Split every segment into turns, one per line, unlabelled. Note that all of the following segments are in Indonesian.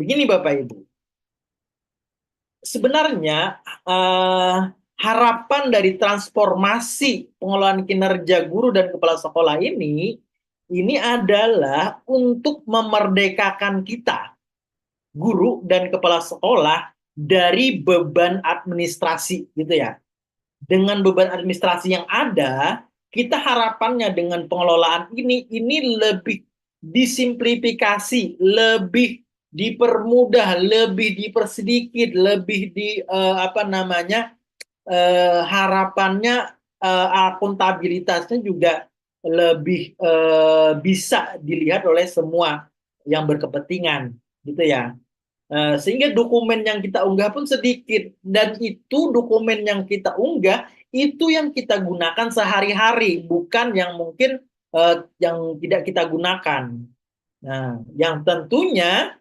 Begini Bapak Ibu, sebenarnya harapan dari transformasi pengelolaan kinerja guru dan kepala sekolah ini adalah untuk memerdekakan kita, guru dan kepala sekolah, dari beban administrasi, gitu ya. Dengan beban administrasi yang ada, kita harapannya dengan pengelolaan ini lebih disimplifikasi, lebih dipermudah, lebih dipersedikit, lebih di apa namanya, harapannya akuntabilitasnya juga lebih bisa dilihat oleh semua yang berkepentingan, gitu ya. Sehingga dokumen yang kita unggah pun sedikit, dan itu dokumen yang kita unggah itu yang kita gunakan sehari-hari, bukan yang mungkin yang tidak kita gunakan. Nah, yang tentunya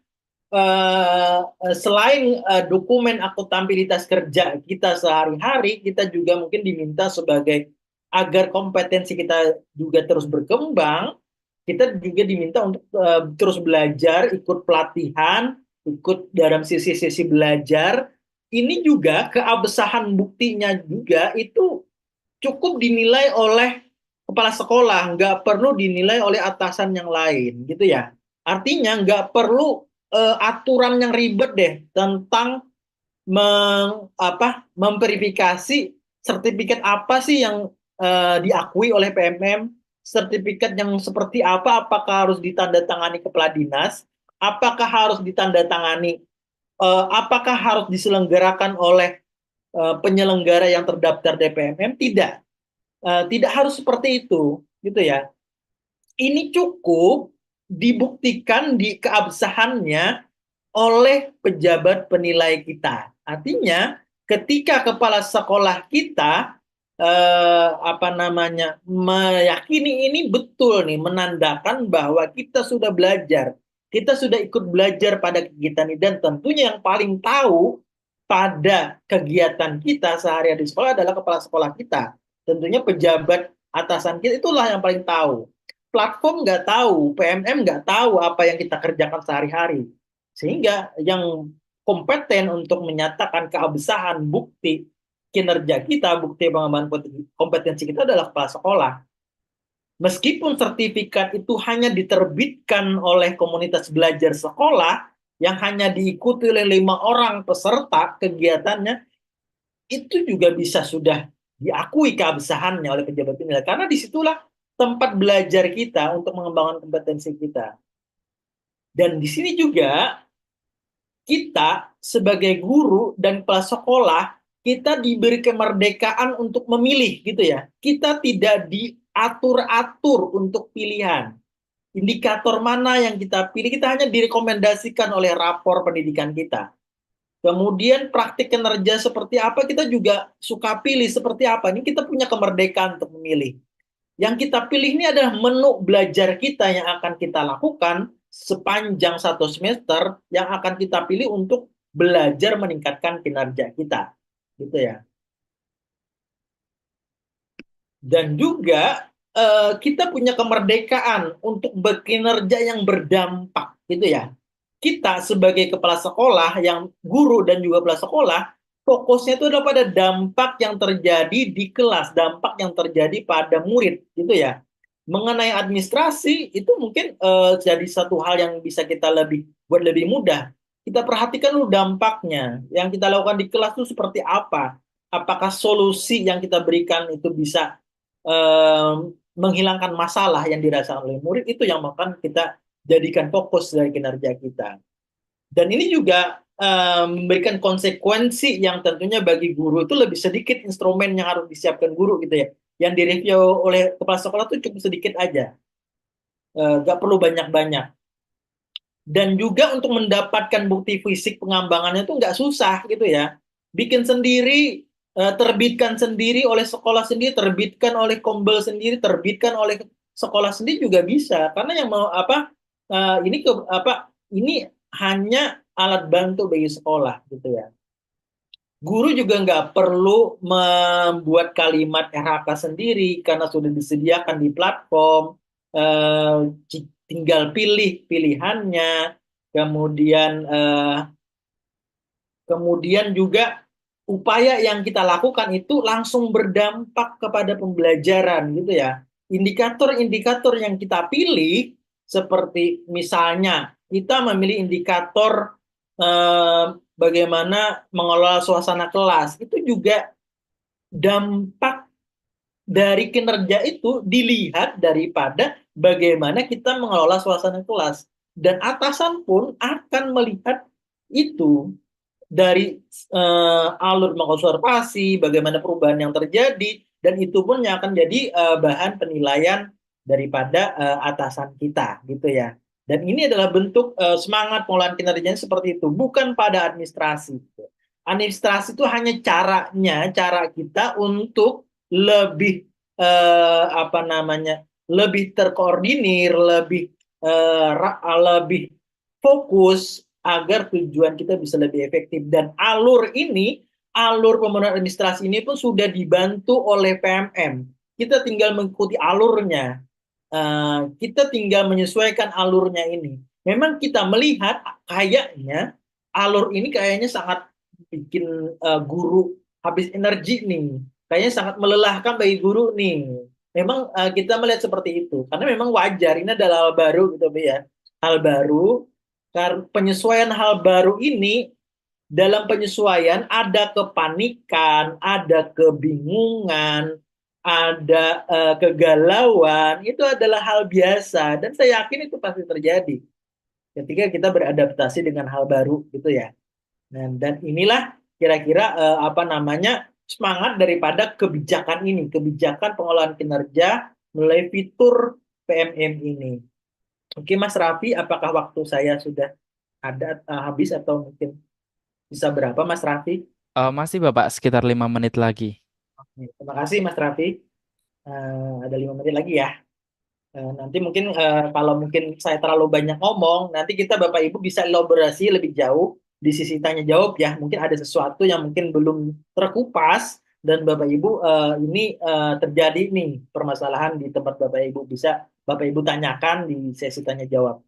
selain dokumen akuntabilitas kerja kita sehari-hari, kita juga mungkin diminta sebagai agar kompetensi kita juga terus berkembang, kita juga diminta untuk terus belajar, ikut pelatihan, ikut dalam sesi-sesi belajar. Ini juga keabsahan buktinya juga itu cukup dinilai oleh kepala sekolah, nggak perlu dinilai oleh atasan yang lain, gitu ya. Artinya nggak perlu aturan yang ribet deh tentang memverifikasi sertifikat apa sih yang diakui oleh PMM, sertifikat yang seperti apa, apakah harus ditandatangani kepala dinas, apakah harus ditandatangani, apakah harus diselenggarakan oleh penyelenggara yang terdaftar di PMM, tidak. Tidak harus seperti itu, gitu ya. Ini cukup dibuktikan di keabsahannya oleh pejabat penilai kita. Artinya, ketika kepala sekolah kita meyakini ini betul nih, menandakan bahwa kita sudah belajar, kita sudah ikut belajar pada kegiatan ini, dan tentunya yang paling tahu pada kegiatan kita sehari-hari di sekolah adalah kepala sekolah kita. Tentunya pejabat atasan kita itulah yang paling tahu. Platform nggak tahu, PMM nggak tahu apa yang kita kerjakan sehari-hari. Sehingga yang kompeten untuk menyatakan keabsahan bukti kinerja kita, bukti pengembangan kompetensi kita adalah kepala sekolah. Meskipun sertifikat itu hanya diterbitkan oleh komunitas belajar sekolah yang hanya diikuti oleh 5 orang peserta kegiatannya, itu juga bisa sudah diakui keabsahannya oleh pejabat penilai. Karena disitulah tempat belajar kita untuk mengembangkan kompetensi kita. Dan di sini juga kita sebagai guru dan kepala sekolah, kita diberi kemerdekaan untuk memilih, gitu ya. Kita tidak diatur-atur untuk pilihan. Indikator mana yang kita pilih, kita hanya direkomendasikan oleh rapor pendidikan kita. Kemudian praktik kinerja seperti apa, kita juga suka pilih seperti apa. Ini kita punya kemerdekaan untuk memilih. Yang kita pilih ini adalah menu belajar kita yang akan kita lakukan sepanjang 1 semester, yang akan kita pilih untuk belajar meningkatkan kinerja kita, gitu ya. Dan juga kita punya kemerdekaan untuk berkinerja yang berdampak, gitu ya. Kita sebagai kepala sekolah, yang guru dan juga kepala sekolah, fokusnya itu adalah pada dampak yang terjadi di kelas, dampak yang terjadi pada murid, gitu ya. Mengenai administrasi itu mungkin jadi satu hal yang bisa kita buat lebih mudah. Kita perhatikan dulu dampaknya, yang kita lakukan di kelas itu seperti apa. Apakah solusi yang kita berikan itu bisa menghilangkan masalah yang dirasakan oleh murid, itu yang akan kita jadikan fokus dari kinerja kita. Dan ini juga memberikan konsekuensi yang tentunya bagi guru itu lebih sedikit instrumen yang harus disiapkan guru, gitu ya. Yang direview oleh kepala sekolah itu cukup sedikit aja, nggak perlu banyak-banyak. Dan juga untuk mendapatkan bukti fisik pengembangannya itu nggak susah, gitu ya. Bikin sendiri, terbitkan sendiri oleh sekolah sendiri, terbitkan oleh Kombel sendiri, terbitkan oleh sekolah sendiri juga bisa. Karena yang mau ini hanya alat bantu bagi sekolah, gitu ya. Guru juga nggak perlu membuat kalimat RHK sendiri karena sudah disediakan di platform. Tinggal pilih pilihannya, Kemudian kemudian juga upaya yang kita lakukan itu langsung berdampak kepada pembelajaran gitu ya. Indikator-indikator yang kita pilih seperti misalnya kita memilih indikator bagaimana mengelola suasana kelas, itu juga dampak dari kinerja itu dilihat daripada bagaimana kita mengelola suasana kelas. Dan atasan pun akan melihat itu dari alur mengobservasi, bagaimana perubahan yang terjadi, dan itu pun yang akan jadi bahan penilaian daripada atasan kita, gitu ya. Dan ini adalah bentuk semangat pengelolaan kinerjanya seperti itu, bukan pada administrasi. Administrasi itu hanya caranya, cara kita untuk lebih apa namanya, lebih terkoordinir, lebih lebih fokus agar tujuan kita bisa lebih efektif. Dan alur ini, alur pembangunan administrasi ini pun sudah dibantu oleh PMM. Kita tinggal mengikuti alurnya. Kita tinggal menyesuaikan alurnya ini. Memang kita melihat kayaknya alur ini kayaknya sangat bikin guru habis energi nih. Kayaknya sangat melelahkan bagi guru nih. Memang kita melihat seperti itu. Karena memang wajar, ini adalah hal baru gitu ya. Hal baru, karena penyesuaian hal baru ini, dalam penyesuaian ada kepanikan, ada kebingungan, ada kegalauan, itu adalah hal biasa. Dan saya yakin itu pasti terjadi ketika kita beradaptasi dengan hal baru gitu ya. Dan inilah kira-kira apa namanya semangat daripada kebijakan ini, kebijakan pengelolaan kinerja melalui fitur PMM ini. Oke Mas Raffi, apakah waktu saya sudah ada habis atau mungkin bisa berapa Mas Raffi?
Masih Bapak sekitar 5 menit lagi.
Oke, terima kasih Mas Raffi. Ada 5 menit lagi ya. Nanti mungkin kalau mungkin saya terlalu banyak ngomong, nanti kita Bapak Ibu bisa elaborasi lebih jauh di sisi tanya jawab ya. Mungkin ada sesuatu yang mungkin belum terkupas dan Bapak Ibu ini terjadi nih permasalahan di tempat Bapak Ibu, bisa Bapak Ibu tanyakan di sesi tanya jawab.